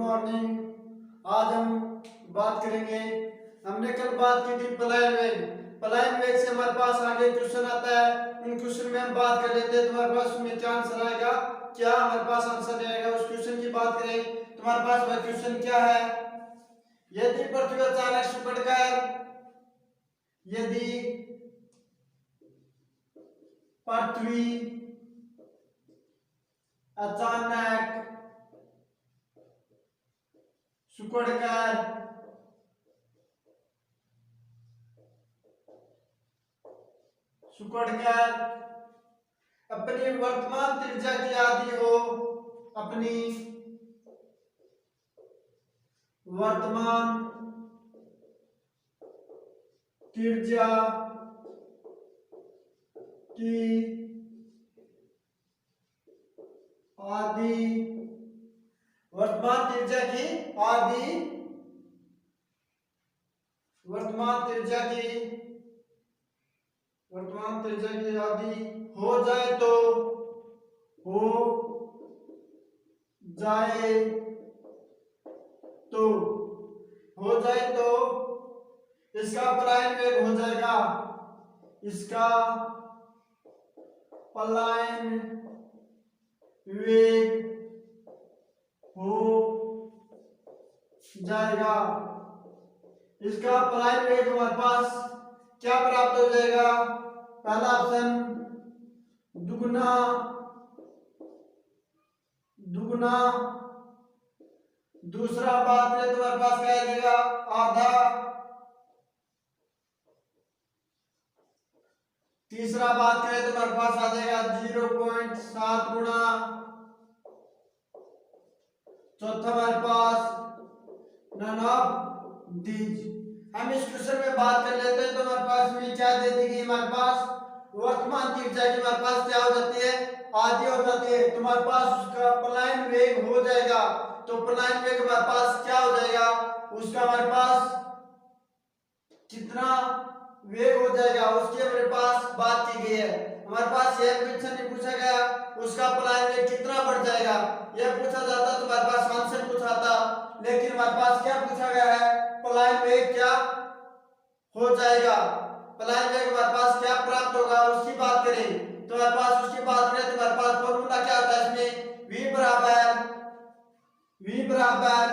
Morning. आज हम बात करेंगे, हमने कल बात की थी पलायन वेग। पलायन वेग से हमारे पास आगे क्वेश्चन आता है, इन क्वेश्चन में हम बात कर लेते हैं। तुम्हारे पास उसमें क्या आंसर आएगा, क्या हमारे पास आंसर आएगा, उस क्वेश्चन की बात करें। तुम्हारे पास वह क्वेश्चन क्या है, यदि पृथ्वी अचानक सिकुड़कर यदि पृथ्वी अचानक सिकुड़कर अपनी वर्तमान त्रिज्या की आधी हो, अपनी वर्तमान त्रिज्या की आधी, वर्तमान त्रिज्या की आधी, वर्तमान त्रिज्या की आधी हो जाए तो, हो जाए तो, हो जाए तो इसका पलायन वेग हो जाएगा, इसका पलायन वेग हो जाएगा। इसका पलायन वेग हमारे पास क्या प्राप्त हो जाएगा, पहला ऑप्शन दुगुना, दुगुना, दूसरा बात करें तो हमारे पास क्या आ जाएगा, आधा, तीसरा बात करें तो हमारे पास आ जाएगा 0.7 गुना, चौथा हमारे पास नन ऑफ दीज। हम इस क्वेश्चन में बात कर लेते हैं तो हमारे पास में क्या दे देगी, हमारे पास वर्तमान त्रिज्या की हमारे पास क्या हो जाती है, आधी हो जाती है। तुम्हारे पास उसका पलायन वेग हो जाएगा, तो पलायन वेग हमारे पास क्या हो जाएगा, उसका हमारे पास कितना वेग हो जाएगा उसकी हमारे पास बात की गई है। हमारे पास यह क्वेश्चन नहीं पूछा गया उसका पलायन वेग कितना बढ़ जाएगा, यह पूछा जाता तो हमारे पास आंसर पूछा था, लेकिन हमारे पास क्या पूछा गया है, पलायन वेग क्या हो जाएगा, पलायन वेग हमारे पास क्या प्राप्त होगा उसकी बात करें। तो हमारे पास उसकी बात करें तो हमारे पास फॉर्मूला क्या होता है, इसमें v बराबर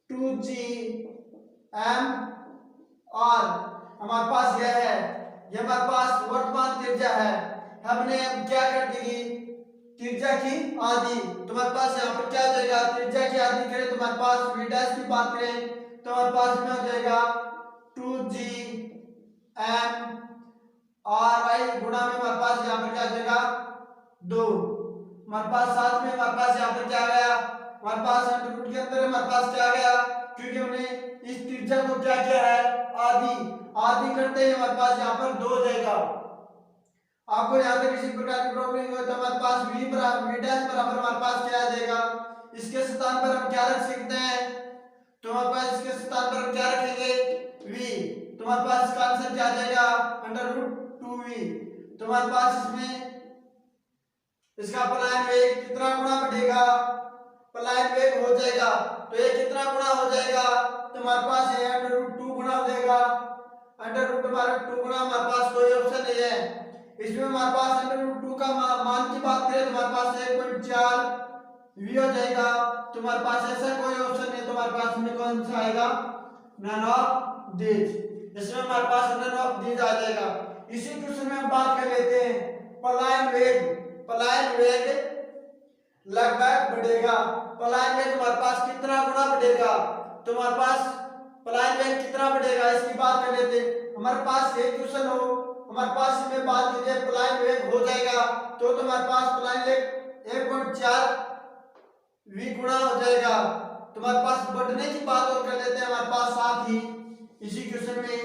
2g m r हमारे पास यह है, यह हमारे पास वर्तमान त्रिज्या है। हमने अब क्या कर दी, त्रिज्या की आधी, तुम्हारे पास यहाँ पर क्या हो जाएगा, त्रिज्या की आधी करें तो हमारे पास v डैश की बात करें तो हमारे पास में हो जाएगा 2g m r i गुणा में हमारे पास यहाँ पर क्या हो जाएगा 2, हमारे पास साथ में हमारे पास यहाँ पर क्या आ गया, हमारे पास अंडर रूट के अंदर हमारे पास क्या आ गया, क्योंकि हमने इस त्रिज्या को क्या किया है, आधी, आधी करते ही हमारे पास यहाँ पर 2 हो जाएगा। आपको यहाँ पे किसी प्रकार की प्रॉब्लम हो तो हमारे पास v डैश बराबर हमारे पास क्या आ जाएगा, इसके स्थान पर हम क्या रख सकते हैं, तो हमारे पास इसके स्थान पर हम क्या रखेंगे v, तो हमारे पास इसका आंसर क्या आ जाएगा अंडर रूट 2v। तो हमारे पास इसमें इसका पलायन वेग कितना गुना बढ़ेगा, पलायन वेग हो जाएगा, तो ये कितना गुना हो जाएगा, तो हमारे पास ये अंडर रूट 2 गुना हो जाएगा, अंडर रूट हमारा 2 गुना, हमारे पास कोई ऑप्शन नहीं है इसमें। हमारे पास अंडर रूट 2 का मान की बात करें तो हमारे पास 1.4 v हो जाएगा, तो हमारे पास ऐसा कोई ऑप्शन नहीं, तो हमारे पास में कौन सा आएगा, नन ऑफ दीज, इसमें हमारे पास नन ऑफ दीज आ जाएगा। इसी क्वेश्चन में हम बात कर लेते हैं पलायन वेग, पलायन वेग लगभग बढ़ेगा, पलायन वेग हमारे पास कितना गुना बढ़ेगा, तो हमारे पास पलायन वेग कितना बढ़ेगा इसकी बात कर लेते हैं। हमारे पास ये क्वेश्चन हो, हमारे पास इसमें बात कीजिए पलायन वेग हो जाएगा, तो हमारे पास पलायन वेग 1.4 v गुना हो जाएगा, तो हमारे पास बढ़ने की बात और कर लेते हैं। हमारे पास साथ ही इसी क्वेश्चन में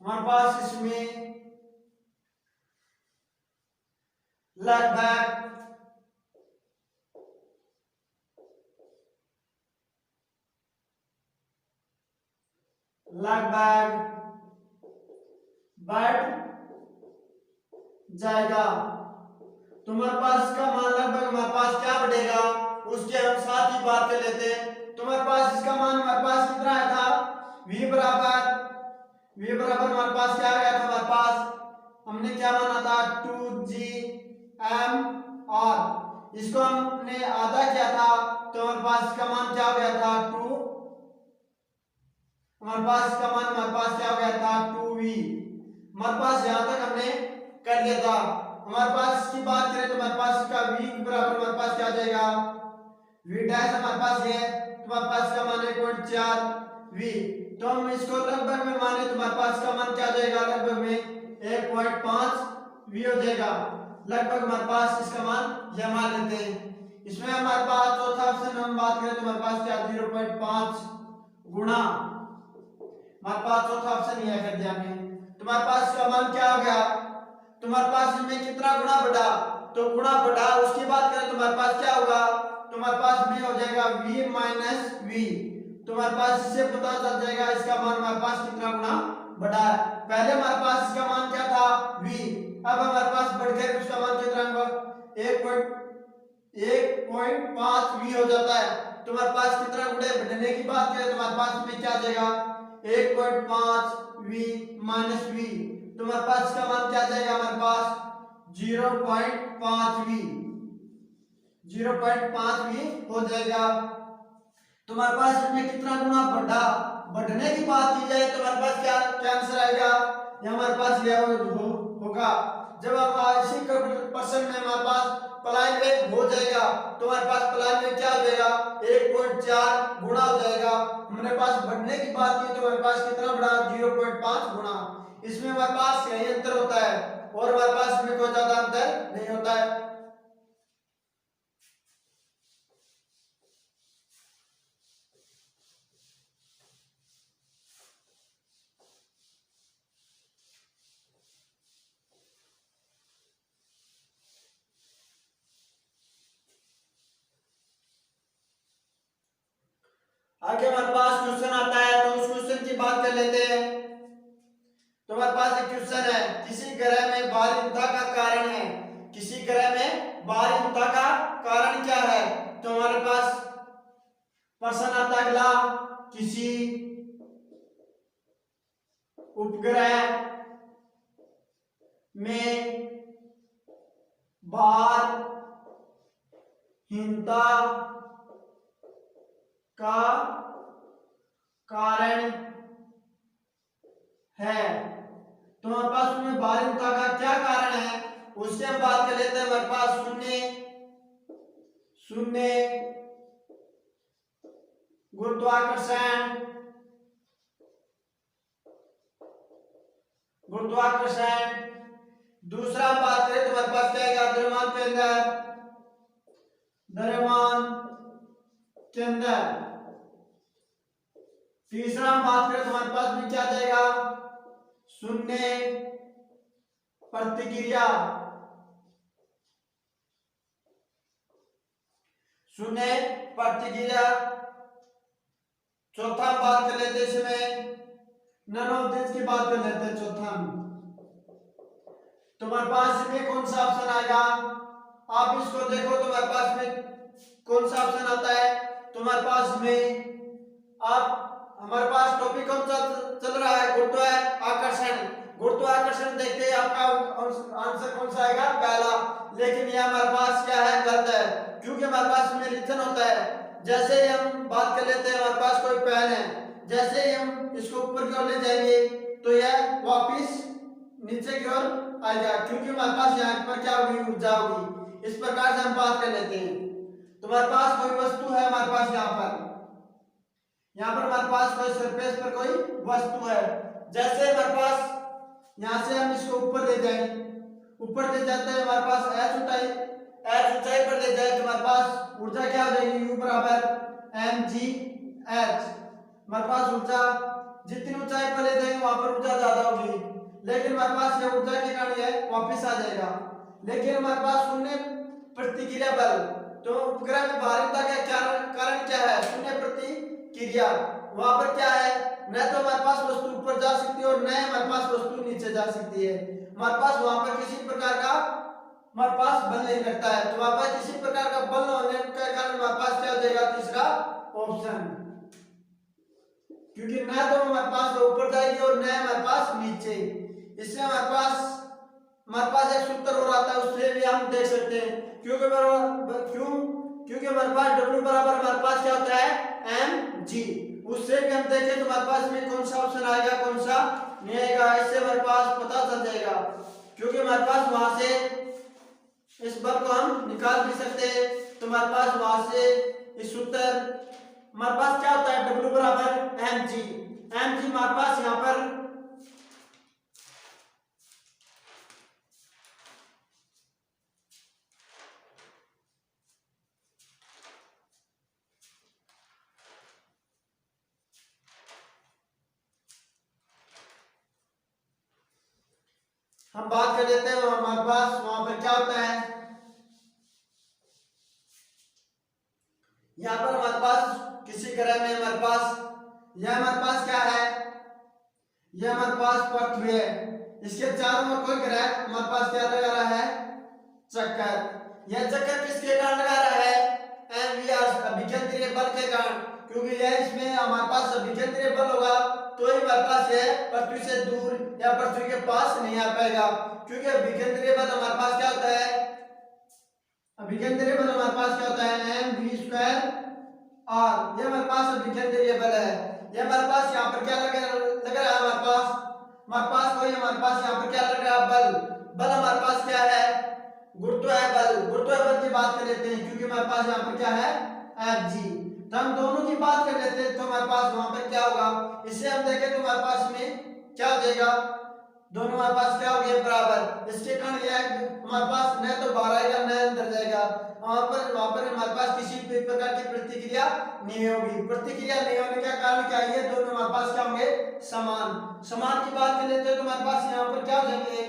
हमारे पास इसमें लगभग बढ़ जाएगा, तो तुम्हारे पास इसका मान लगभग हमारे पास क्या बढ़ेगा उसके हम साथ ही बात कर लेते हैं। तुम्हारे पास इसका मान हमारे पास कितना आया था v बराबर हमारे पास क्या आ गया था हमारे पास हमने क्या माना था 2g m r इसको हमने आधा किया था तो हमारे पास इसका मान क्या हो गया था 2 हमारे पास इसका मान हमारे पास क्या हो गया था 2v हमारे पास यहाँ तक हमने कर लिया था। हमारे पास इसकी बात करें तो हमारे पास इसका v बराबर हमारे पास क्या आ जाएगा v डैश हमारे पास ये तुम्हारे पास इसका मान 1.4 v तो हम इसको लगभग में माने तो हमारे पास इसका मान क्या आ जाएगा लगभग में 1.5 v हो जाएगा। लगभग हमारे पास इसका मान यह मान लेते हैं। इसमें हमारे पास चौथा ऑप्शन हम बात करें तो हमारे पास क्या 0.5 गुणा हमारे पास चौथा ऑप्शन यह कर दिया हमने। तुम्हारे पास इसका मान क्या हो गया तुम्हारे पास इसमें कितना गुणा बढ़ा तो गुणा बढ़ा उसकी बात करें तुम्हारे पास क्या होगा तुम्हारे पास भी हो जाएगा v माइनस v तुम्हारे पास इससे पता चल जाएगा इसका मान हमारे पास कितना गुना बढ़ा है। पहले हमारे पास इसका मान क्या था v अब हमारे पास बढ़कर उसका मान कितना होगा 1.5 v हो जाता है। तुम्हारे पास कितना गुणे बढ़ने की बात करें तुम्हारे पास में क्या आ जाएगा 1.5 v माइनस v तुम्हारे पास इसका मान क्या आ जाएगा हमारे पास 0.5 v 0.5 v हो जाएगा। तुम्हारे पास इसमें कितना गुना बढ़ा बढ़ने की बात की जाए तो हमारे पास क्या आंसर आएगा ये हमारे पास यह होगा जब हम इसी पर्सन में हमारे पास पलायन वेग हो जाएगा तो हमारे पास पलायन वेग क्या हो जाएगा 1.4 गुना हो जाएगा। हमारे पास बढ़ने की बात की तो हमारे पास कितना बढ़ा 0.5 गुना इसमें हमारे पास यही अंतर होता है और हमारे पास इसमें कोई ज्यादा अंतर नहीं होता है। आगे हमारे पास क्वेश्चन आता है तो उस क्वेश्चन की बात कर लेते हैं। तो हमारे पास एक क्वेश्चन है किसी ग्रह में बारिंदा का कारण है किसी ग्रह में बारिंदा का कारण क्या है तो हमारे पास प्रश्न आता है अगला किसी उपग्रह में बारहीनता का कारण है तो हमारे पास उसमें बारहीनता का क्या कारण है उससे हम बात कर लेते हैं। हमारे पास शून्य गुरुत्वाकर्षण दूसरा हम बात करें तो हमारे पास क्या आएगा द्रव्यमान के अंदर तीसरा हम बात करें तो हमारे पास भी क्या जाएगा शून्य प्रतिक्रिया चौथा हम बात कर लेते हैं इसमें नैनोदिस की बात कर लेते हैं चौथा तुम्हारे पास इसमें कौन सा ऑप्शन आएगा आप इसको देखो तुम्हारे पास में कौन सा ऑप्शन आता है तुम्हारे पास में आप हमारे पास टॉपिक कौन सा चल रहा है गुरुत्वाकर्षण देखते हैं आपका आंसर कौन सा आएगा पहला लेकिन ये हमारे पास क्या है गलत है क्योंकि हमारे पास में रिलेशन होता है। जैसे ही हम बात कर लेते हैं हमारे पास कोई पेन है जैसे ही हम इसको ऊपर की ओर ले जाएंगे तो यह वापस नीचे की ओर आएगा क्योंकि हमारे पास यहाँ पर क्या होगी ऊर्जा होगी। इस प्रकार से हम बात कर लेते हैं। तुम्हारे पास कोई वस्तु है हमारे पास यहाँ पर हमारे पास कोई सरफेस पर कोई वस्तु है जैसे हमारे पास यहाँ से हम इसको ऊपर ले जाए ऊपर ले जाते हैं हमारे पास h ऊंचाई पर ले जाए तो हमारे पास ऊर्जा क्या हो जाएगी U बराबर mgh हमारे पास ऊर्जा जितनी ऊंचाई पर ले जाएंगे वहां पर ऊर्जा ज्यादा होगी लेकिन हमारे पास ये ऊर्जा के कारण ये वापस आ जाएगा। लेकिन हमारे पास शून्य प्रतिक्रिया बल तो उपग्रह में बारिंदा का कारण क्या है शून्य प्रतिक्रिया वहां पर क्या है न तो हमारे पास वस्तु ऊपर जा सकती है और न हमारे पास वस्तु नीचे जा सकती है। हमारे पास वहां पर किसी प्रकार का हमारे पास बल नहीं लगता है, तो हमारे पास किसी प्रकार का बल न होने के कारण हमारे पास क्या हो जाएगा, तीसरा ऑप्शन। क्योंकि ना तो हमारे पास ऊपर जाएगी और न हमारे पास नीचे, इससे हमारे पास एक सूत्र और आता है, उससे भी हम देख सकते हैं। क्योंकि हमारे पास W बराबर हमारे पास क्या होता है, mg। उससे भी हम देखें तो हमारे पास में कौन सा ऑप्शन आएगा, कौन सा नहीं आएगा, इससे हमारे पास पता चल जाएगा। क्योंकि हमारे पास वहां से इस बल को हम निकाल भी सकते हैं, तो हमारे पास वहां से इस सूत्र हमारे पास क्या होता है, W बराबर mg। हमारे पास यहाँ पर हम बात कर लेते हैं, हमारे पास वहां पर क्या होता है, यहाँ पर हमारे पास किसी ग्रह में हमारे पास क्या है, यह हमारे पास पृथ्वी है, इसके चारों ओर कोई ग्रह हमारे पास क्या लगा रहा है, चक्कर। यह चक्कर किसके कारण लगा रहा है, अभिकेंद्रीय बल के कारण। क्योंकि यह इसमें हमारे पास अभिकेंद्रीय बल होगा तो ही हमारे पास यह पृथ्वी से दूर या पृथ्वी के पास नहीं आ पाएगा। क्योंकि अभिकेंद्रीय बल हमारे पास क्या होता है, अभिकेंद्रीय बल हमारे पास क्या होता है, mv² r। ये हमारे पास अभिकेंद्रीय बल है। ये हमारे पास यहाँ पर क्या लग रहा है, हमारे पास यहाँ पर क्या लग रहा है, बल हमारे पास क्या है, गुरुत्व बल की बात कर लेते हैं। क्योंकि हमारे पास यहाँ पर क्या है, Fg। तो हम दोनों की बात कर लेते हैं, तो हमारे पास वहां पर क्या होगा, इसे हम देखें तो हमारे पास में क्या हो जाएगा, दोनों हमारे पास क्या हो गए, बराबर। इसके कारण यह हमारे पास न तो बाहर आएगा न अंदर जाएगा, वहां पर हमारे पास किसी भी प्रकार की प्रतिक्रिया नहीं होगी। प्रतिक्रिया नहीं होने का कारण क्या है, दोनों हमारे पास क्या होंगे, समान की बात कर लेते हैं, तो हमारे पास यहाँ पर क्या हो जाएंगे,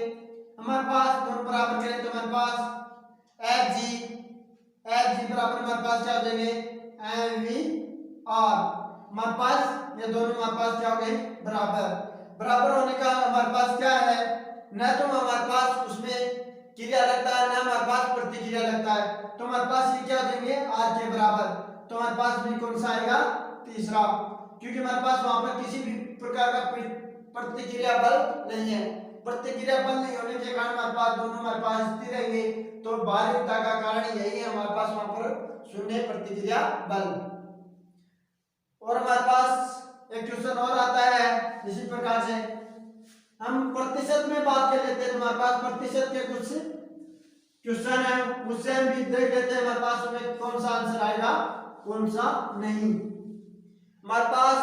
हमारे पास दोनों बराबर करें तो हमारे पास Fg बराबर हमारे पास क्या हो जाएंगे, mv r। हमारे पास ये दोनों हमारे पास क्या हो गए, बराबर होने का हमारे पास क्या है, न तो हमारे पास उसमें क्रिया लगता है, न हमारे पास प्रतिक्रिया लगता है, तो हमारे पास ये क्या हो जाएंगे, r के बराबर। तो हमारे पास भी कौन सा आएगा, तीसरा। क्योंकि हमारे पास वहां पर किसी भी प्रकार का प्रतिक्रिया बल नहीं है। प्रतिक्रिया बल नहीं होने के कारण हमारे पास दोनों हमारे पास स्थिर रहेंगे, तो बाह्यता का कारण यही है, हमारे पास वहां पर शून्य प्रतिक्रिया बल। और हमारे पास एक क्वेश्चन और आता है इसी प्रकार से, हम प्रतिशत में बात कर लेते हैं, तो हमारे पास प्रतिशत के कुछ क्वेश्चन है, उससे हम भी देख लेते हैं हमारे पास में कौन सा आंसर आएगा, कौन सा नहीं। हमारे पास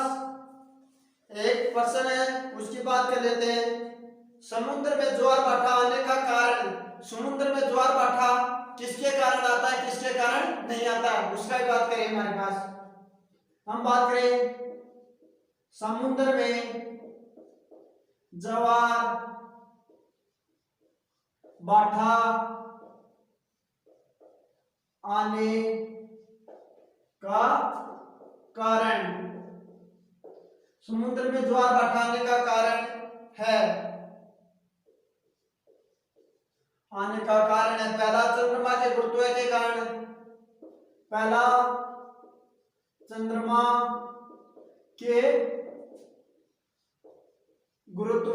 एक प्रश्न है, उसकी बात कर लेते हैं। समुद्र में ज्वार भाटा आने का कारण, समुद्र में ज्वार भाटा किसके कारण आता है, किसके कारण नहीं आता है, उसका ही बात करें। हमारे पास हम बात करें समुद्र में ज्वार भाटा आने का कारण, समुद्र में ज्वार भाटा आने का कारण है, आने का कारण है पहला चंद्रमा के गुरुत्व के कारण, पहला चंद्रमा के गुरुत्व,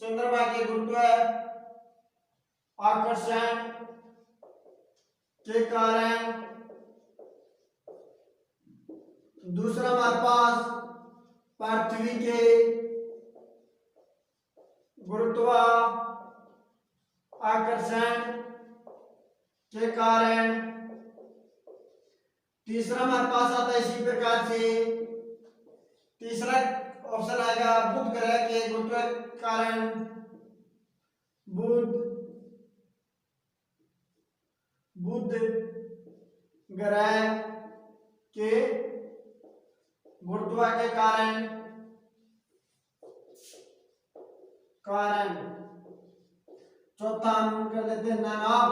चंद्रमा के गुरुत्व आकर्षण के कारण। दूसरा हमारे पास पृथ्वी के गुरुत्व आकर्षण के कारण। तीसरा हमारे पास आता है इसी प्रकार से, तीसरा ऑप्शन आएगा बुध ग्रह के गुरुत्व के कारण, बुध ग्रह के गुरुत्व के कारण। चौथा हम कर लेते हैं नन ऑफ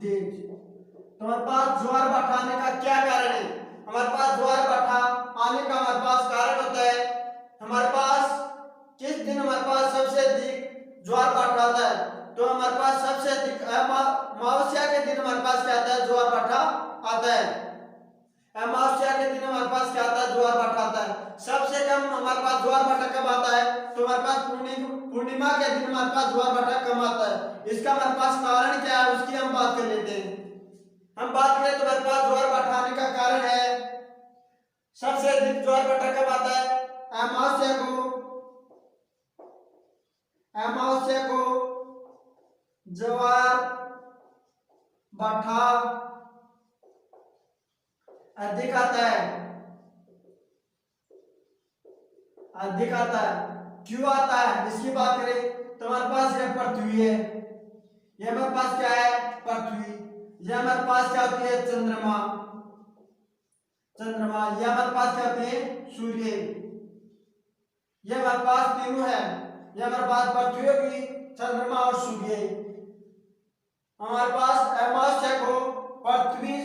दीज। तो हमारे पास ज्वार भाटा आने का क्या कारण है, हमारे पास ज्वार भाटा आने का हमारे पास कारण होता है, हमारे पास किस दिन हमारे पास सबसे अधिक ज्वार भाटा आता है, तो हमारे पास सबसे अधिक अमावस्या के दिन हमारे पास क्या आता है, ज्वार भाटा आता है। अमावस्या के दिन हमारे पास क्या आता है, ज्वार भाटा आता है। सबसे कम हमारे पास ज्वार भाटा कब आता है, तो हमारे पास पूर्णिमा के दिन हमारे पास ज्वार भाटा कम आता है। इसका हमारे पास कारण क्या है उसकी हम बात कर लेते हैं। हम बात करें तो हमारे पास ज्वार भाटा आने का कारण है, सबसे अधिक ज्वार भाटा कब आता है, अमावस्या को। अमावस्या को ज्वार भाटा अधिक आता है, अधिक आता है। क्यों आता है इसकी बात करें तो हमारे पास यह पृथ्वी है, यह हमारे पास क्या है, पृथ्वी। यह हमारे पास क्या होती है, चंद्रमा। चंद्रमा यह हमारे पास क्या होती है, सूर्य। यह हमारे पास तीनों है, यह हमारे पास पृथ्वी होगी, चंद्रमा और सूर्य। हमारे पास अमावस्या को पृथ्वी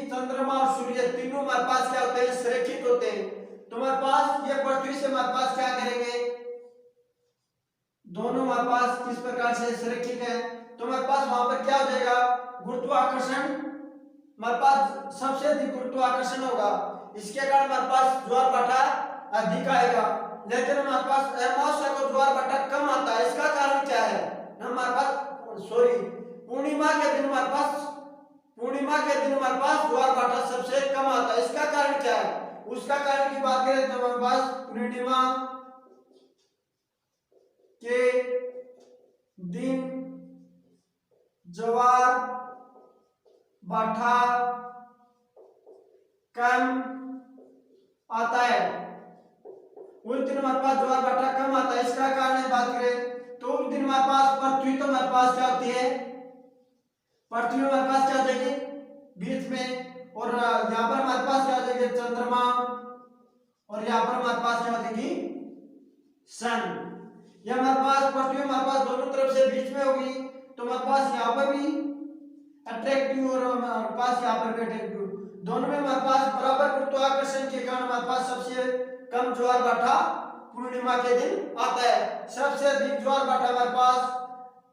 चंद्रमा और सूर्य तीनों हमारे पास क्या होते हैं, संरेखित होते हैं। तो हमारे पास ये पृथ्वी से हमारे पास क्या करेंगे, दोनों हमारे पास किस प्रकार से संरेखित है, तो हमारे पास वहां पर क्या हो जाएगा, गुरुत्वाकर्षण। हमारे पास सबसे अधिक गुरुत्वाकर्षण होगा, इसके कारण हमारे पास ज्वार भाटा अधिक आएगा। लेकिन हमारे पास अमावस्या को ज्वार भाटा कम आता है। इसका कारण क्या है, हमारे पास पूर्णिमा के दिन हमारे पास ज्वार भाटा सबसे कम आता है। इसका कारण क्या है, उसका कारण की बात करें तो हमारे पास पूर्णिमा के दिन ज्वार भाटा कम आता है, उस दिन हमारे पास ज्वार भाटा कम आता है। इसका कारण बात करें तो उस दिन हमारे पास पृथ्वी तो हमारे पास क्या होती है, पृथ्वी हमारे पास क्या हो जाएगी बीच में, और यहाँ पर हमारे पास क्या हो जाएगी, चंद्रमा, और यहाँ पर हमारे पास क्या हो जाएगी, सन। यह हमारे पास पृथ्वी हमारे पास दोनों तरफ से बीच में होगी, तो हमारे पास यहाँ पर भी अट्रैक्टिव और हमारे पास यहाँ पर भी अट्रैक्टिव, दोनों में हमारे पास बराबर गुरुत्वाकर्षण के कारण हमारे पास सबसे कम ज्वार भाटा पूर्णिमा के दिन आता है। सबसे अधिक ज्वार भाटा हमारे पास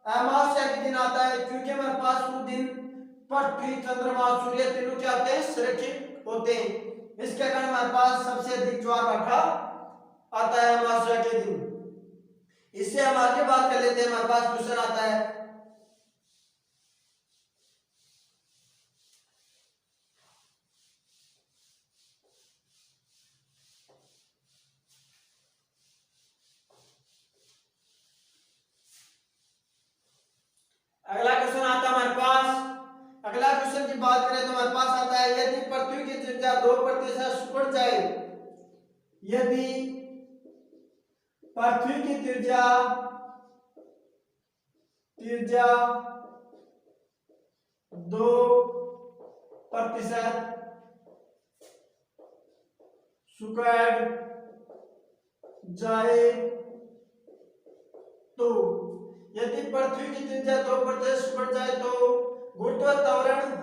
अमावस्या के दिन आता है, क्योंकि हमारे पास उस दिन पृथ्वी चंद्रमा सूर्य तीनों क्या होते हैं, संरेखित होते हैं। इसके कारण हमारे पास सबसे अधिक ज्वार भाटा आता है अमावस्या के दिन। इससे हम आगे बात कर लेते हैं। हमारे पास क्वेश्चन आता है, अगला क्वेश्चन आता है हमारे पास। अगला क्वेश्चन की बात करें तो हमारे पास आता है, यदि पृथ्वी की त्रिज्या 2% सिकुड़ जाए, यदि पृथ्वी की त्रिज्या 2% सिकुड़ जाए तो, यदि पृथ्वी की त्रिज्या 2% सिकुड़ जाए तो गुरुत्वाकर्षण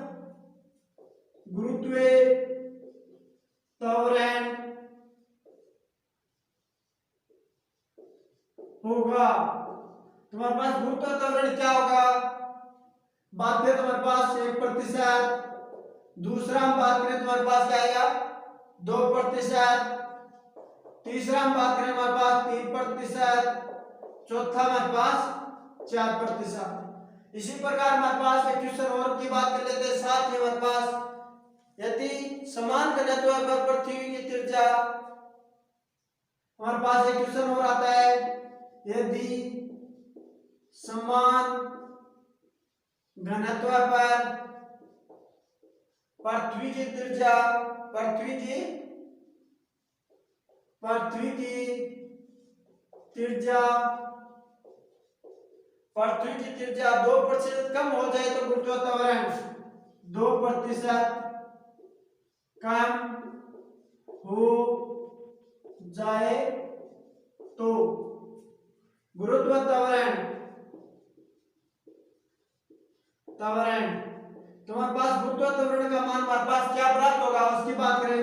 होगा। तुम्हारे पास गुरुत्वाकर्षण क्या होगा, बात करें तुम्हारे पास 1%, दूसरा हम बात करें तुम्हारे पास क्या आएगा 2%, तीसरा हम बात करें हमारे पास 3%, चौथा हमारे पास 4%। इसी प्रकार हमारे पास एक क्वेश्चन और की बात कर लेते हैं। साथ ही हमारे पास, यदि समान घनत्व पर पृथ्वी की त्रिज्या, हमारे पास एक क्वेश्चन और आता है, यदि समान घनत्व पर पृथ्वी की त्रिज्या, पृथ्वी की त्रिज्या 2% कम हो जाए तो गुरुत्वाकर्षण 2% कम हो जाए तो गुरुत्वाकर्षण तुम्हारे पास गुरुत्वाकर्षण का मान हमारे पास क्या प्राप्त होगा उसकी बात करें।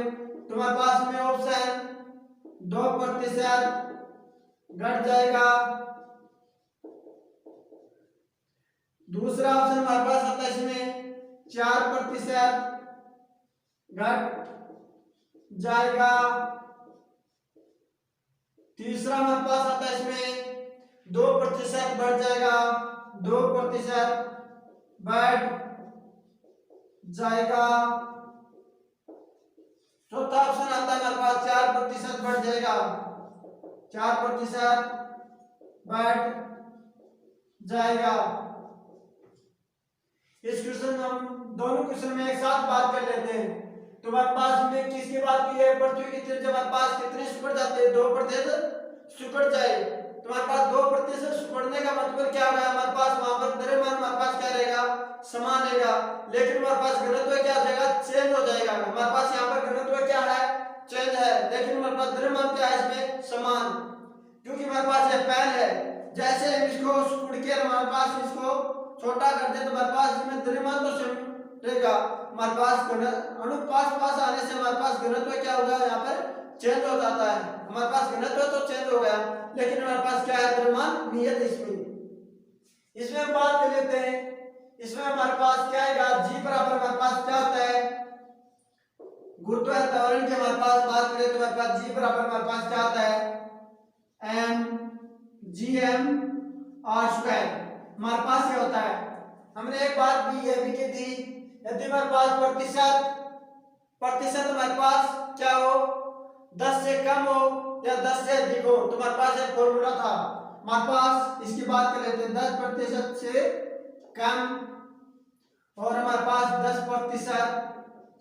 तुम्हारे पास में ऑप्शन 2% घट जाएगा, दूसरा ऑप्शन हमारे पास आता है इसमें 4% घट जाएगा। तीसरा हमारे पास आता है इसमें 2% बढ़ जाएगा, 2% बढ़ जाएगा। चौथा ऑप्शन आता है हमारे पास 4% बढ़ जाएगा, 4% बढ़ जाएगा। इस क्वेश्चन में हम दोनों क्वेश्चन में एक साथ बात कर लेते हैं। तुम्हारे पास में किसकी बात की है, पृथ्वी की त्रिज्या हमारे पास कितनी सिकुड़ जाती है, 2% सिकुड़ जाए। तुम्हारे पास 2% सिकुड़ने का मतलब क्या होगा, हमारे पास वहां पर द्रव्यमान हमारे पास क्या रहेगा, समान रहेगा, लेकिन हमारे पास घनत्व क्या हो जाएगा, चेंज हो जाएगा। हमारे पास यहाँ पर घनत्व क्या है, चेंज है, लेकिन हमारे पास द्रव्यमान क्या है इसमें, समान। क्योंकि हमारे पास ये पेन है, जैसे हम इसको सिकुड़ के हमारे पास इसको छोटा कर दे तो हमारे पास इसमें द्रव्यमान तो सेम रहेगा। हमारे पास अणु पास आने से हमारे पास घनत्व क्या होगा, यहाँ पर चेंज हो जाता है। हमारे पास घनत्व तो चेंज हो गया, लेकिन हमारे पास क्या है, द्रव्यमान नियत इसमें हम बात कर लेते हैं। इसमें हमारे पास क्या आएगा, जी बराबर हमारे पास क्या होता है, गुरुत्वाकर्षण त्वरण की हमारे पास बात करें तो हमारे पास जी बराबर हमारे पास क्या आता है, mgm/r²। हमारे पास क्या होता है, हमने एक बात भी ये भी की थी, यदि हमारे पास प्रतिशत हमारे पास क्या हो, 10 से कम हो या 10 से अधिक हो, तो हमारे पास एक फॉर्मूला था। हमारे पास इसकी बात कर लेते हैं, 10% से कम और हमारे पास 10%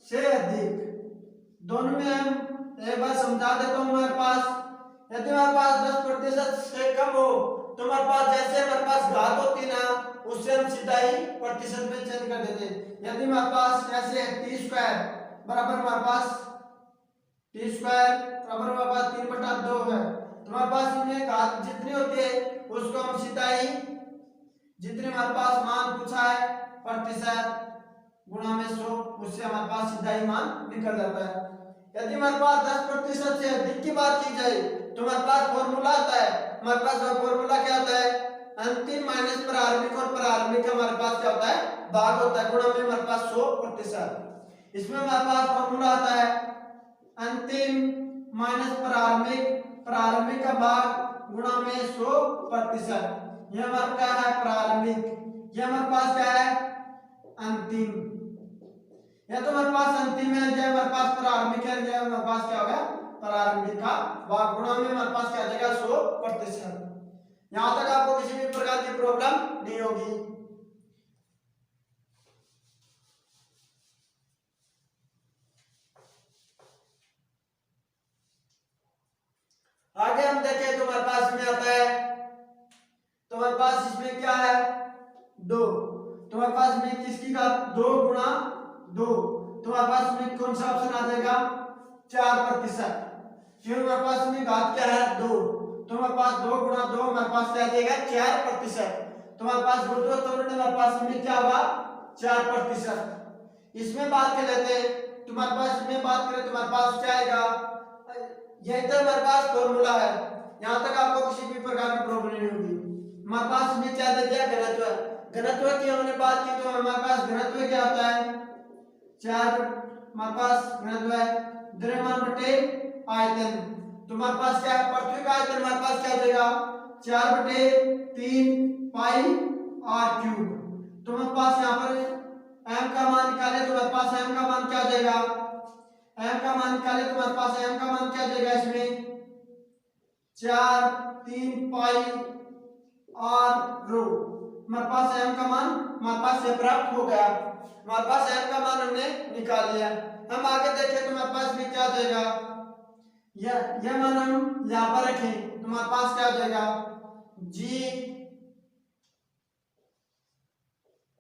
से अधिक, दोनों में हम एक बार समझा देता हूँ। हमारे पास यदि हमारे पास 10% से कम हो तो हमारे पास जैसे हमारे पास घात होती ना, उससे हम सीधा ही प्रतिशत में चेंज कर देते। यदि हमारे पास ऐसे t² बराबर हमारे पास t² बराबर हमारे पास 3/2 है, तो हमारे पास इनमें घात जितनी होती है उसको हम सीधा ही जितने हमारे पास मान पूछा है प्रतिशत गुणा में 100, उससे हमारे पास सीधा ही मान निकल जाता है। यदि हमारे पास 10% से अधिक की बात की जाए तो हमारे पास फॉर्मूला आता है। हमारे पास फॉर्मूला क्या होता है, अंतिम माइनस प्रारंभिक, और प्रारंभिक हमारे पास क्या होता है, भाग होता है, गुणा में हमारे पास 100%। इसमें हमारे पास फॉर्मूला आता है अंतिम माइनस प्रारंभिक, प्रारंभिक का भाग गुणा में 100%। यह हमारा क्या है, प्रारंभिक, यह हमारे पास क्या है, अंतिम। या तो हमारे पास अंतिम है, या हमारे पास प्रारंभिक है, या हमारे पास क्या होगा, प्रारंभिक का भाग गुणा में हमारे पास क्या आ जाएगा, 100%। यहां तक आपको किसी भी प्रकार की प्रॉब्लम नहीं होगी। आगे हम देखें तो हमारे पास में आता है, तो हमारे पास इसमें क्या है, 2, तो हमारे पास में किसकी का 2 गुणा 2, तो हमारे पास में कौन सा ऑप्शन आ जाएगा, 4%। फिर हमारे पास में घात क्या है, 2, तो हमारे पास 2 गुणा 2 हमारे पास क्या आ जाएगा, 4%। तो हमारे पास गुरुत्वाकर्षण त्वरण हमारे पास में क्या होगा, 4%। इसमें बात कर लेते हैं, तुम्हारे पास इसमें बात करें तो हमारे पास क्या आएगा, यही तो हमारे पास फॉर्मूला है। यहां तक आपको किसी भी प्रकार की प्रॉब्लम नहीं होगी। हमारे पास में क्या दे दिया, घनत्व, घनत्व की हमने बात की तो हमारे पास घनत्व क्या होता है, 4, हमारे पास घनत्व है द्रव्यमान बटे आयतन। तो हमारे पास क्या है, पृथ्वी का आयतन हमारे पास क्या हो जाएगा, 4/3 पाई r³। तो हमारे पास यहाँ पर m का मान निकाले तो हमारे पास m का मान क्या हो जाएगा, m का मान निकाले तो हमारे पास m का मान क्या हो जाएगा, इसमें 4/3 पाई r⁴। हमारे पास m का मान हमारे पास ये प्राप्त हो गया। हमारे पास m का मान हमने निकाल लिया। हम आगे देखें तो हमारे पास भी क्या हो जाएगा, यह मान हम यहाँ पर रखें तो हमारे पास क्या हो जाएगा, g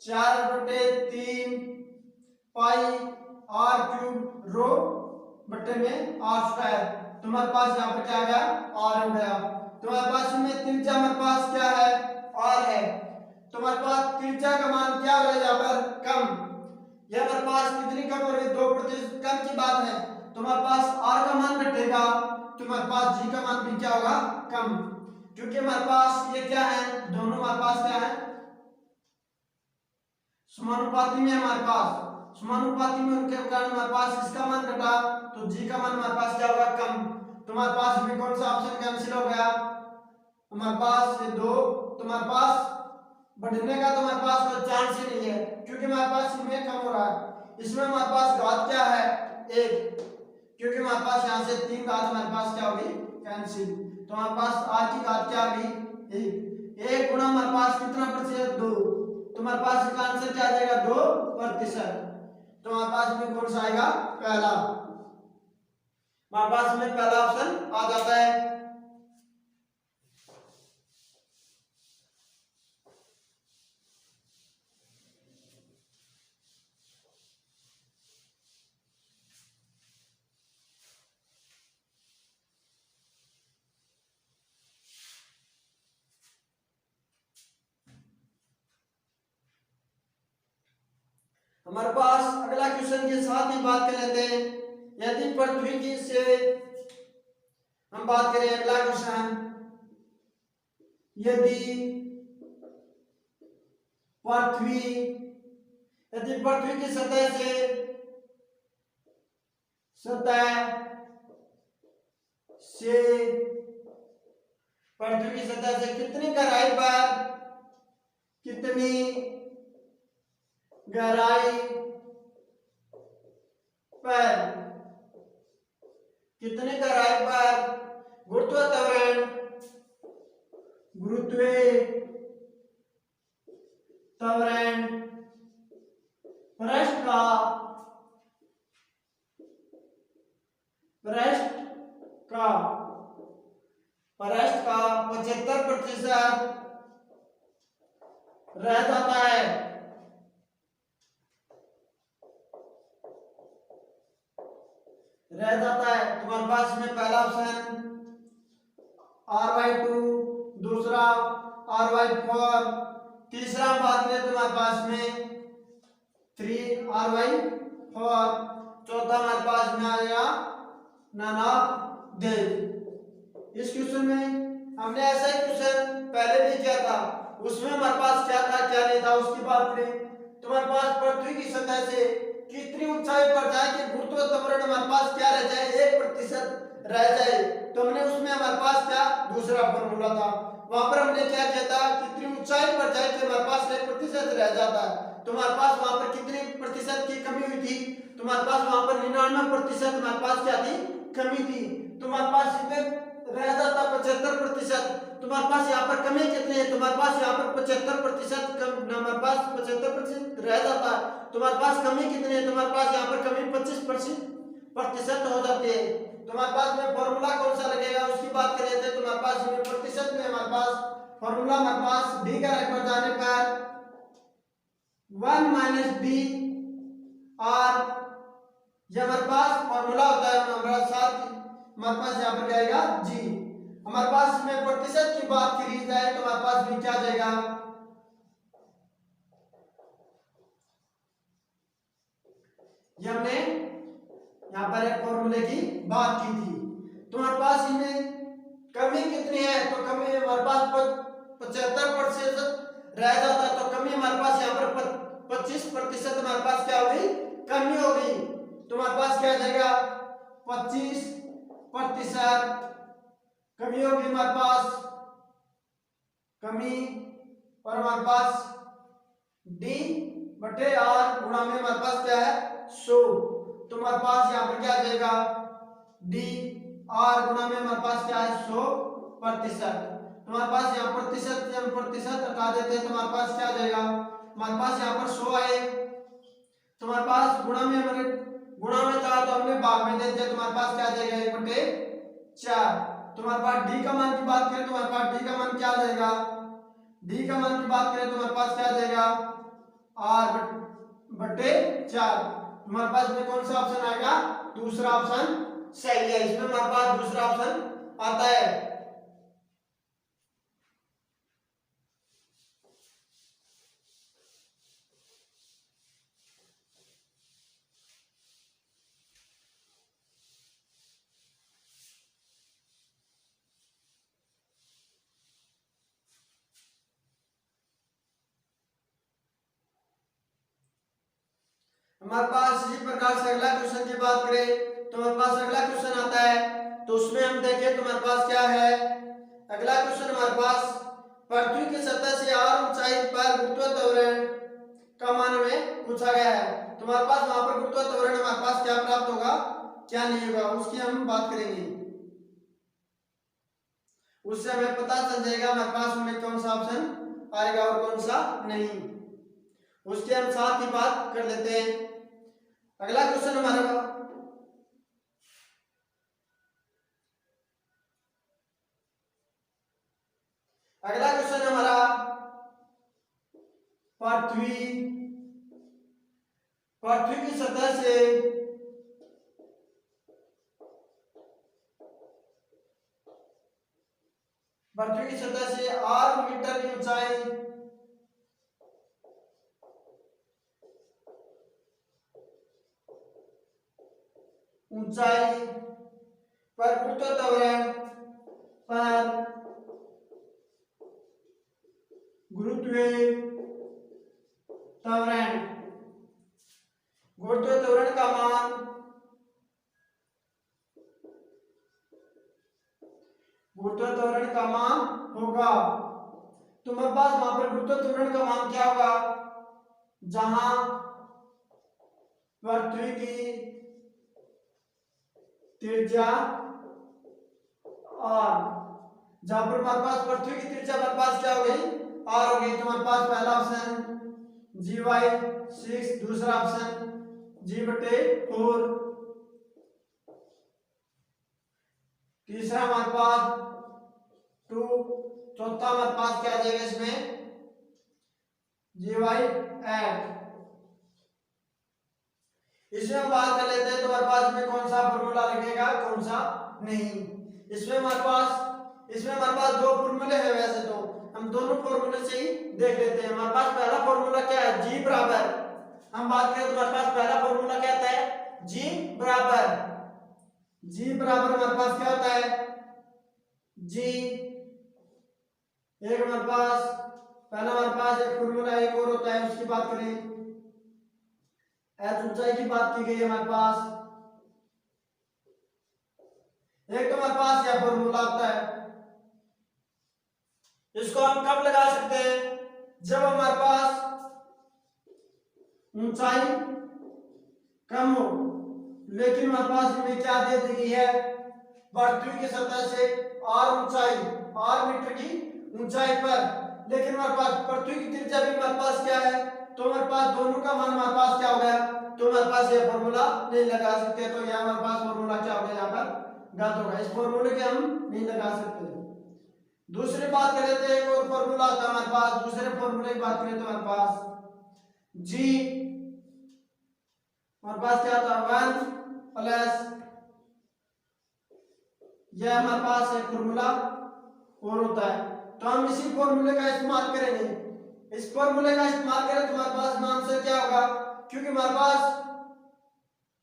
4/3 पाई r³ बटे में r²। तो हमारे पास यहाँ पर क्या आ गया, r हो गया। तो हमारे पास में त्रिज्या हमारे पास क्या है, r है। तो हमारे पास त्रिज्या का मान क्या हो रहा है, यहाँ पर कम, यह हमारे पास कितनी कम हो रही है, 2% कम की बात है। तो हमारे पास r का मान घटेगा तो हमारे पास g का मान भी क्या होगा, कम, क्योंकि हमारे पास ये क्या है, दोनों हमारे पास क्या है, समानुपाती में हमारे पास, समानुपाती में उनके कारण हमारे पास इसका मान घटा तो जी का मान हमारे पास क्या होगा, कम। तुम्हारे पास भी कौन सा ऑप्शन कैंसिल हो गया, हमारे पास ये दो, तुम्हारे पास बढ़ने का तुम्हारे पास कोई चांस ही नहीं है क्योंकि हमारे पास इसमें कम हो रहा है। इसमें हमारे पास घात क्या है, एक, क्योंकि हमारे पास यहाँ से 3 घात हमारे पास क्या होगी, कैंसिल। तो हमारे पास r की घात क्या आ गई, एक गुणा हमारे पास कितना प्रतिशत, 2। तुम्हारे पास इसका आंसर क्या आ जाएगा, 2%। तो हमारे पास में कौन सा आएगा, पहला। हमारे पास में पहला ऑप्शन आ जाता है। हमारे पास अगला क्वेश्चन के साथ ही बात कर लेते हैं। यदि पृथ्वी की से हम बात करें, अगला क्वेश्चन, यदि पृथ्वी यदि पृथ्वी की सतह से पृथ्वी की सतह से कितनी गहराई पर गुरुत्व त्वरण पृष्ठ का 75% रह जाता है, तुम्हारे पास में पहला ऑप्शन r/2, दूसरा r/4, तीसरा बात करें तुम्हारे पास में 3r/4, चौथा हमारे पास में आएगा नानादेव। इस क्वेश्चन में हमने ऐसा ही क्वेश्चन पहले भी किया था, उसमें हमारे पास क्या था क्या नहीं था उसकी बात करें। तुम्हारे पास पृथ्वी की सतह से कितनी ऊंचाई पर जाए कि गुरुत्व त्वरण हमारे पास क्या रह जाए, 1% रह जाए। तो हमने उसमें हमारे पास क्या दूसरा फॉर्मूला था, वहां पर हमने क्या किया था, कितनी ऊंचाई पर जाए कि हमारे पास 1% रह जाता है। तुम्हारे पास वहां पर कितने प्रतिशत की कमी हुई थी, तुम्हारे पास वहां पर 99% हमारे पास क्या थी, कमी थी। तुम्हारे पास इसमें रह जाता 75%, तुम्हारे पास यहाँ पर कमी कितनी है, तुम्हारे पास यहाँ पर 75% हमारे पास 75% रह जाता है। तुम्हारे पास कमी कितनी है, तुम्हारे पास यहाँ पर कमी 25% हो जाती है। तुम्हारे पास में फॉर्मूला कौन सा लगेगा उसकी बात कर रहे थे। तुम्हारे पास प्रतिशत में हमारे पास फॉर्मूला हमारे पास डी का रैंक पर जाने पर 1 - d r, ये हमारे पास फॉर्मूला होता है, हमारे साथ हमारे पास यहाँ पर जाएगा जी। हमारे पास इसमें प्रतिशत की बात की जाए तो हमारे पास भी क्या जाएगा, ये हमने यहाँ पर एक फॉर्मूले की बात की थी। तुम्हारे पास इनमें कमी कितनी है, तो कमी हमारे पास 75% रह जाता है, तो कमी हमारे पास यहाँ पर 25% हमारे पास क्या होगी, कमी होगी। तुम्हारे पास क्या जाएगा, 25% कमी होगी हमारे पास, कमी, और हमारे पास d बटे r गुणा में हमारे पास क्या है 100। तुम्हारे पास यहाँ पर क्या जाएगा, d r गुणा में हमारे पास क्या है 100%। तुम्हारे पास यहाँ प्रतिशत हटा देते हैं, तुम्हारे पास क्या जाएगा, हमारे पास यहाँ पर 100 आए, तुम्हारे पास गुणा में था तो हमने भाग में दे दिया, तुम्हारे पास क्या जाएगा 1/4। तुम्हारे पास डी का मान की बात करें, तुम्हारे पास डी का मान क्या जाएगा, डी का मान की बात करें तुम्हारे पास क्या जाएगा r/4। तुम्हारे पास में कौन सा ऑप्शन आएगा, दूसरा ऑप्शन सही है। इसमें हमारे पास दूसरा ऑप्शन आता है। हमारे पास इसी प्रकार से अगला क्वेश्चन की बात करें तो हमारे पास अगला क्वेश्चन आता है, तो उसमें हम देखें तो हमारे पास क्या है। अगला क्वेश्चन हमारे पास पृथ्वी की सतह से और ऊंचाई पर गुरुत्व त्वरण का मान में पूछा गया है। तो हमारे पास वहां पर गुरुत्व त्वरण हमारे पास क्या प्राप्त होगा, क्या नहीं होगा, उसकी हम बात करेंगे। उससे हमें पता चल जाएगा हमारे पास में कौन सा ऑप्शन आएगा और कौन सा नहीं। उसके हम साथ ही बात कर लेते हैं। अगला क्वेश्चन हमारा अगला क्वेश्चन हमारा पृथ्वी पृथ्वी की सतह से पृथ्वी की सतह से 8 मीटर की ऊंचाई पर गुरुत्व त्वरण पर गुरुत्व त्वरण गुरुत्व त्वरण का मान होगा। तो हमारे पास वहां पर गुरुत्व त्वरण का मान क्या होगा, जहां पृथ्वी की त्रिज्या आर, जहां पर हमारे पास पृथ्वी की त्रिज्या हमारे पास क्या हो गई, आर हो गई। तो हमारे पास पहला ऑप्शन GY6, दूसरा ऑप्शन G/4, तीसरा हमारे पास 2, चौथा हमारे पास क्या आ जाएगा इसमें GY8। इसमें हम बात कर लेते हैं तो हमारे पास में कौन सा फॉर्मूला लगेगा कौन सा नहीं। इसमें हमारे पास दो फॉर्मूले हैं, वैसे तो हम दोनों फॉर्मूले से ही देख लेते हैं। हमारे पास पहला फॉर्मूला क्या है, G बराबर, हम बात करें तो हमारे पास पहला फॉर्मूला क्या आता है, G बराबर हमारे पास क्या होता है, G एक हमारे पास पहला हमारे पास एक फॉर्मूला एक और होता है, उसकी बात करें एच ऊंचाई की बात की गई है हमारे पास। एक तो हमारे पास यह फॉर्मूला आता है, इसको हम कब लगा सकते हैं, जब हमारे पास ऊंचाई कम हो, लेकिन हमारे पास में क्या दे दी गई है, पृथ्वी की सतह से आर मीटर की ऊंचाई पर, लेकिन हमारे पास पृथ्वी की त्रिज्या भी हमारे पास क्या है, तो हमारे पास दोनों का मान हमारे पास क्या हो गया, तो हमारे पास ये फॉर्मूला नहीं लगा सकते। तो यहाँ हमारे पास फॉर्मूला क्या हो गया, यहाँ पर गलत होगा, इस फॉर्मूले के हम नहीं लगा सकते। दूसरी बात कर लेते हैं, एक और फॉर्मूला होता है हमारे पास, दूसरे फॉर्मूले की बात करें तो हमारे पास जी हमारे पास क्या होता है 1 प्लस, यह हमारे पास एक फॉर्मूला और होता है। तो हम इसी फॉर्मूले का इस्तेमाल करेंगे। इस फॉर्मूले का इस्तेमाल करें तो हमारे पास मान से क्या होगा, क्योंकि हमारे पास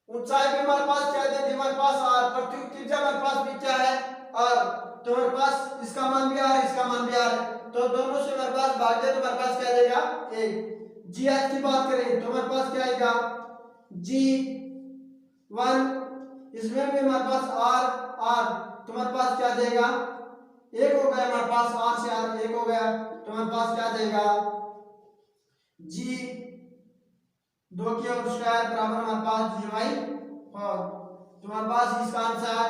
ऊंचाई भी हमारे पास क्या देती है, हमारे पास आर, पृथ्वी की त्रिज्या हमारे पास भी क्या है आर, तो हमारे पास इसका मान भी आर इसका मान भी आर है, तो दोनों से हमारे पास भाग दे तो हमारे पास क्या जाएगा एक। जी एच की बात करें तो हमारे पास क्या आएगा G1, इसमें भी हमारे पास आर तो हमारे पास क्या जाएगा एक हो गया, हमारे पास आर से आर एक हो गया, तो हमारे पास क्या जाएगा जी 2 की और स्क्वायर बराबर हमारे पास GY4। तो हमारे पास इसका आंसर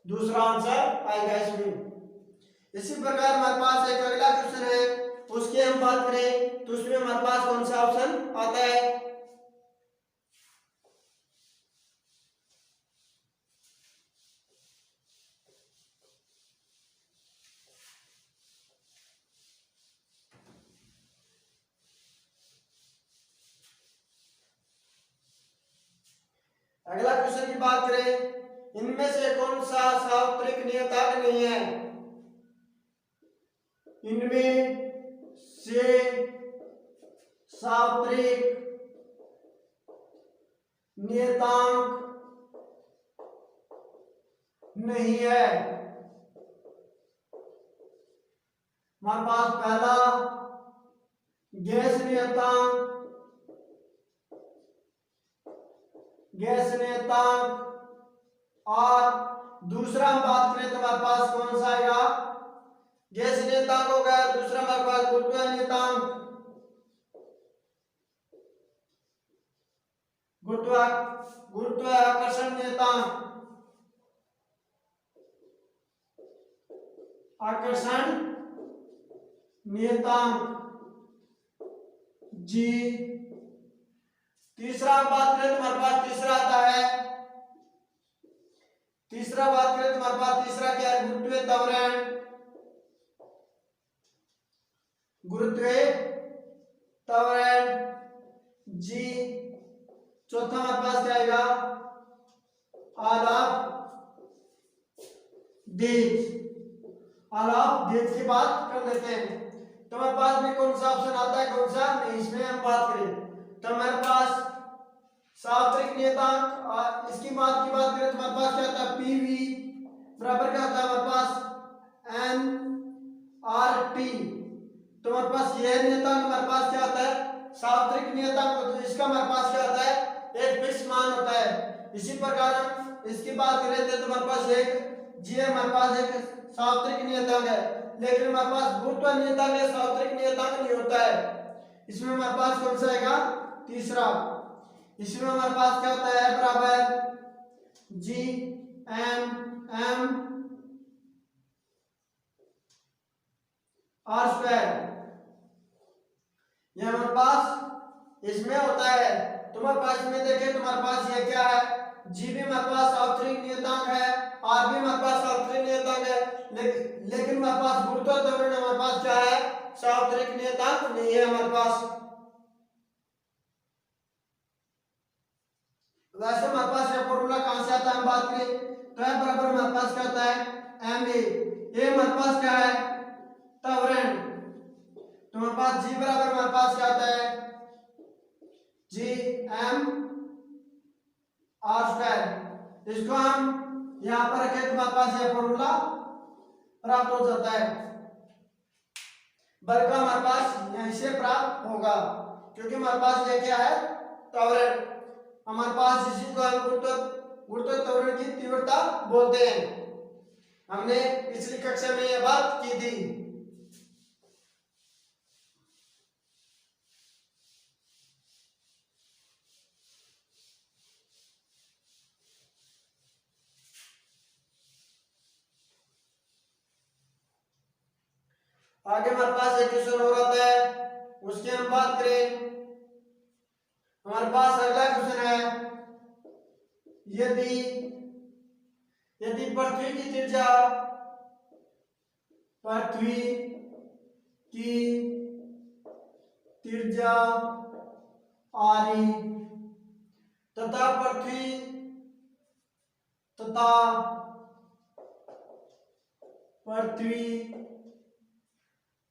दूसरा आंसर आएगा इसमें। इसी प्रकार हमारे पास एक अगला क्वेश्चन है, उसकी हम बात करें तो उसमें हमारे पास कौन सा ऑप्शन आता है, अगला क्वेश्चन की बात करें, इनमें से कौन सा सार्वत्रिक नियतांक नहीं है, इनमें से सार्वत्रिक नियतांक नहीं है। हमारे पास पहला गैस नियतांक, गैस नियतांक। और दूसरा हम बात करें तो हमारे पास कौन सा आएगा, गैस नियतांक हो गया। दूसरा हमारे पास गुरुत्व नियतांक, गुरुत्वाकर्षण नियतांक, आकर्षण नियतांक जी। तीसरा हम बात करें तो हमारे पास तीसरा आता है, तीसरा बात करें तो हमारे पास तीसरा क्या है, गुरुत्वीय त्वरण, गुरुत्वीय त्वरण जी। चौथा हमारे पास क्या आएगा, all of these. All of these की बात कर लेते हैं। तो हमारे पास में कौन सा ऑप्शन आता है, कौन सा नहीं, इसमें हम बात करें तो हमारे पास सार्वत्रिक नियतांक। और इसकी बात करें तो हमारे पास क्या होता है, पीवी बराबर क्या होता है हमारे पास, एन आर टी। तो हमारे पास यह नियतांक हमारे पास क्या होता है, सार्वत्रिक नियतांक। तो इसका हमारे पास क्या होता है, एक फिक्स मान होता है। इसी प्रकार हम इसकी बात करें तो हमारे पास एक जी हमारे पास एक सार्वत्रिक नियतांक है, लेकिन हमारे पास गुरुत्व नियतांक है, सार्वत्रिक नियतांक नहीं होता है। इसमें हमारे पास कौन सा आएगा, तीसरा। इसमें हमारे पास क्या होता है, बराबर G M M R square. यह हमारे पास इसमें होता है। तुम्हारे पास में देखें तुम्हारे पास ये क्या है, जी भी हमारे पास सार्वत्रिक नियतांक है, आर भी हमारे पास सार्वत्रिक नियतांक है, लेकिन हमारे पास गुरुत्व त्वरण हमारे पास क्या है, सार्वत्रिक नियतांक नहीं है हमारे पास। वैसे हमारे पास यह फॉर्मूला कहां से आता है, हम बात करें तो है बराबर हमारे पास क्या होता है, एम ए हमारे पास क्या है, त्वरण। तो हमारे पास जी बराबर हमारे पास क्या आता है, जी एम आर स्क्वायर। इसको हम यहां पर रखें तो हमारे पास यह फॉर्मूला प्राप्त हो जाता है। बल का हमारे पास यहीं से प्राप्त होगा, क्योंकि हमारे पास यह क्या है, त्वरण। हमारे पास इसी को हम गुरुत्व त्वरण की तीव्रता बोलते हैं। हमने पिछली कक्षा में यह बात की थी। आगे हमारे पास एक क्वेश्चन और आता है, उसकी हम बात करें। हमारे पास अगला क्वेश्चन है, यदि यदि पृथ्वी की त्रिज्या आरी तथा पृथ्वी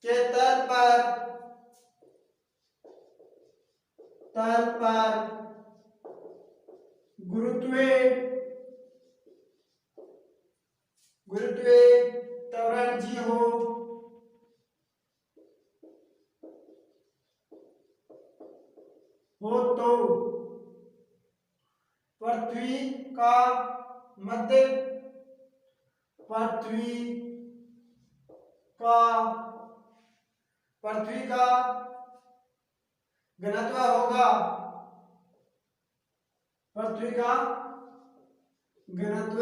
के तल पर गुरुत्वीय त्वरण जी हो तो पृथ्वी का मध्य पृथ्वी का घनत्व होगा, पृथ्वी का घनत्व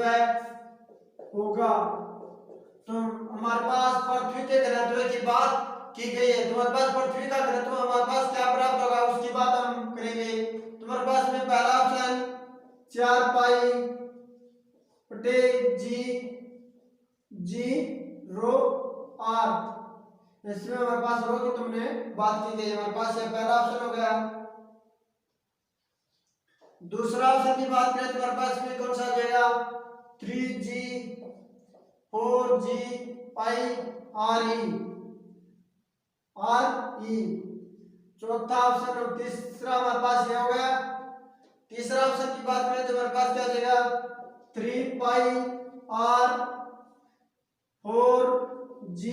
होगा। तो हमारे पास पृथ्वी के घनत्व की बात की गई है। तुम्हारे पास पृथ्वी का घनत्व हमारे पास क्या प्राप्त होगा, उसकी बात हम करेंगे। तुम्हारे पास में पहला ऑप्शन 4 पाई बटे जी रो आर। इसमें हमारे पास रो की तुमने बात की गई, हमारे पास यह पहला ऑप्शन हो गया। दूसरा ऑप्शन की बात करें तो हमारे पास में कौन सा आ जाएगा, 3G 4G पाई आर ई। चौथा ऑप्शन और तीसरा हमारे पास यह हो गया। तीसरा ऑप्शन की बात करें तो हमारे पास क्या आ जाएगा, 3 पाई आर 4G।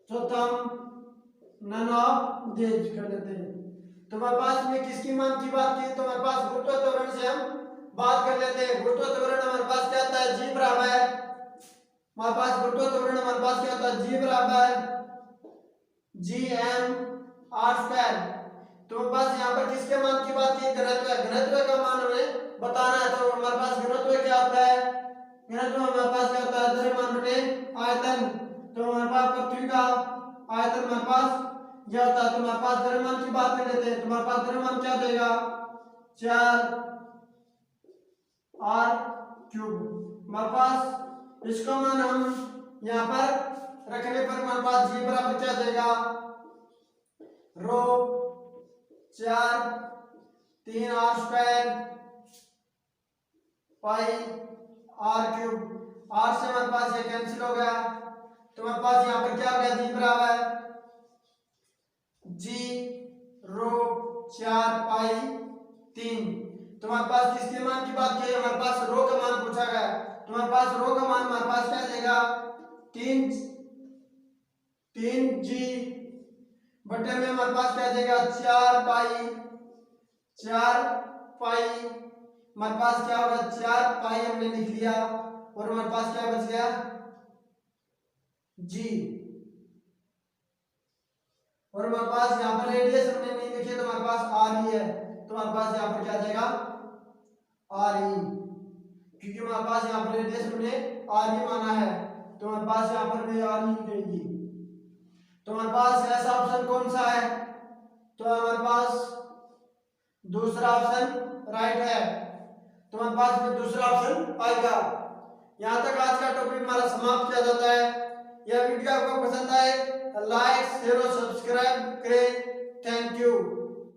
चौथा नन ऑफ दीज कर देते हैं। तुम्हारे पास में किसकी मान की बात की, तुम्हारे पास गुरुत्व त्वरण से हम बात कर लेते हैं। गुरुत्व त्वरण हमारे पास क्या होता है, जी बराबर, हमारे पास गुरुत्व त्वरण हमारे पास क्या होता है, जी बराबर जी एम आर स्क्वायर। तुम्हारे पास यहाँ पर किसके मान की बात की, घनत्व, घनत्व का मान हमें बताना है। तो हमारे पास घनत्व क्या होता है, घनत्व हमारे पास क्या होता है, द्रव्यमान बटे आयतन। तो हमारे पास पृथ्वी का आयतन हमारे पास क्या होता है, तुम्हारे पास द्रव्यमान की बात कर लेते हैं। तुम्हारे पास द्रव्यमान क्या देगा, 4 आर क्यूब। हमारे पास इसका मान हम यहाँ पर रखने पर हमारे पास जी बराबर क्या देगा, rho 4 3 R square pi R cube. R से हमारे पास ये कैंसिल हो गया, तो हमारे पास यहाँ पर क्या हो गया, जी बराबर जी रो 4 पाई 3। तुम्हारे पास किसके मान की बात की है, हमारे पास रो का मान पूछा गया। तुम्हारे पास रो का मान हमारे पास क्या देगा, 3 जी बटे में हमारे पास क्या देगा, 4 पाई हमारे पास क्या होगा, 4 पाई हमने लिख लिया और हमारे पास क्या बच गया, जी। और हमारे पास यहाँ पर रेडियस हमने नहीं लिखी तो हमारे पास आर ही है, तो हमारे पास यहाँ पर क्या जाएगा, आर ई, क्योंकि हमारे पास यहाँ पर रेडियस हमने आर ही माना है, तो हमारे पास यहाँ पर भी आर ही रहेगी। तो हमारे पास ऐसा ऑप्शन कौन सा है, तो हमारे पास दूसरा ऑप्शन राइट है, तो हमारे पास में दूसरा ऑप्शन आएगा। यहाँ तक आज का टॉपिक हमारा समाप्त किया जाता है। यह वीडियो आपको पसंद आए, लाइक शेयर और सब्सक्राइब करें। Thank you.